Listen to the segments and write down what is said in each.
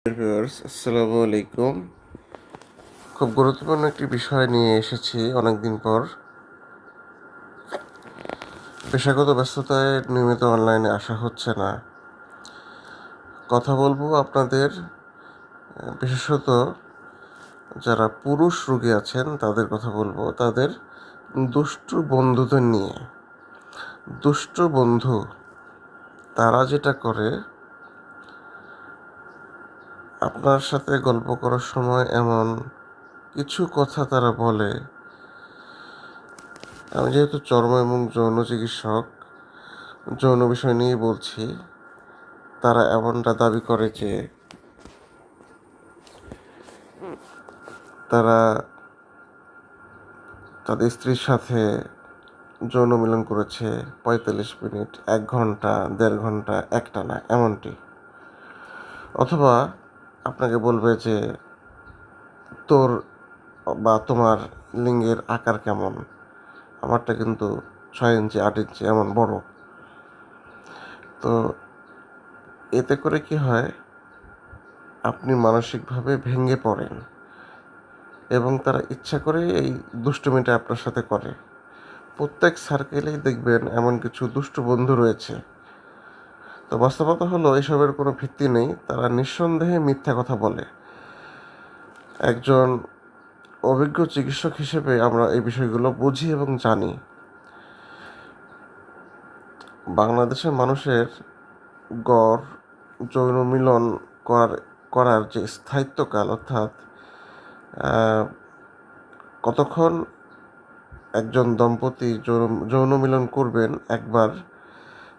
Viewers, আসসালামু আলাইকুম। খুব গুরুত্বপূর্ণ একটি বিষয় নিয়ে এসেছি অনেকদিন পর। পেশাগত ব্যস্ততায় নিয়মিত অনলাইনে আসা হচ্ছে না। কথা বলবো আপনাদের বিশেষত যারা পুরুষ রোগী আছেন তাদের কথা বলবো, তাদের দুষ্টু বন্ধুদের নিয়ে। দুষ্টু বন্ধু তারা যেটা করে, আপনার সাথে গল্প করার সময় এমন কিছু কথা তারা বলে। আমি যেহেতু চর্ম এবং যৌন চিকিৎসক, যৌন বিষয় নিয়ে বলছি। তারা এমনটা দাবি করে যে তারা তাদের স্ত্রীর সাথে যৌন মিলন করেছে ৪৫ মিনিট, ১ ঘন্টা, ১.৫ ঘন্টা একটানা, এমনটি। অথবা আপনাকে বলবে যে তোর বা তোমার লিঙ্গের আকার কেমন, আমারটা কিন্তু ৬ ইঞ্চি ৮ ইঞ্চি এমন বড়। তো এতে করে কি হয়, আপনি মানসিকভাবে ভেঙে পড়েন এবং তারা ইচ্ছা করে এই দুষ্টুমিটা আপনার সাথে করে। প্রত্যেক সার্কেলেই দেখবেন এমন কিছু দুষ্টু বন্ধু রয়েছে। তো বাস্তবতা হলো এসবের কোনো ভিত্তি নেই, তারা নিঃসন্দেহে মিথ্যা কথা বলে। একজন অভিজ্ঞ চিকিৎসক হিসেবে আমরা এই বিষয়গুলো বুঝি এবং জানি। বাংলাদেশের মানুষের গড় যৌন মিলন করার যে স্থায়িত্বকাল, অর্থাৎ কতক্ষণ একজন দম্পতি যৌন মিলন করবেন একবার,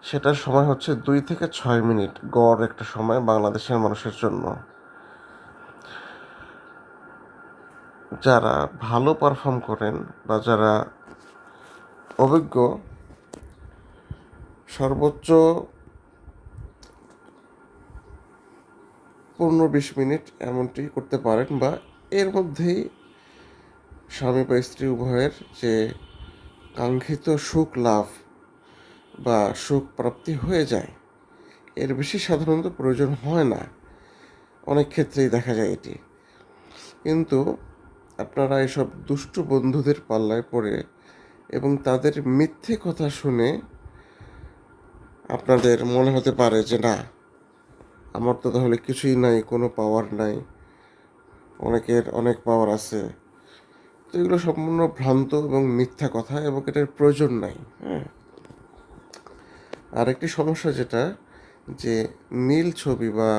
সেটার সময় হচ্ছে ২ থেকে ৬ মিনিট, গড় একটা সময় বাংলাদেশের মানুষের জন্য। যারা ভালো পারফর্ম করেন বা যারা অভিজ্ঞ, সর্বোচ্চ ১৫-২০ মিনিট এমনটি করতে পারেন, বা এর মধ্যেই স্বামী বা স্ত্রী উভয়ের যে কাঙ্ক্ষিত সুখ লাভ বা সুখ প্রাপ্তি হয়ে যায়। এর বেশি সাধারণত প্রয়োজন হয় না, অনেক ক্ষেত্রেই দেখা যায় এটি। কিন্তু আপনারা এসব দুষ্টু বন্ধুদের পাল্লায় পড়ে এবং তাদের মিথ্যে কথা শুনে আপনাদের মনে হতে পারে যে না, আমার তো তাহলে কিছুই নাই, কোনো পাওয়ার নাই, অনেকের অনেক পাওয়ার আছে। তো এগুলো সম্পূর্ণ ভ্রান্ত এবং মিথ্যা কথা, এবং এটার প্রয়োজন নাই। হ্যাঁ, আরেকটি সমস্যা যেটা, যে নীল ছবি বা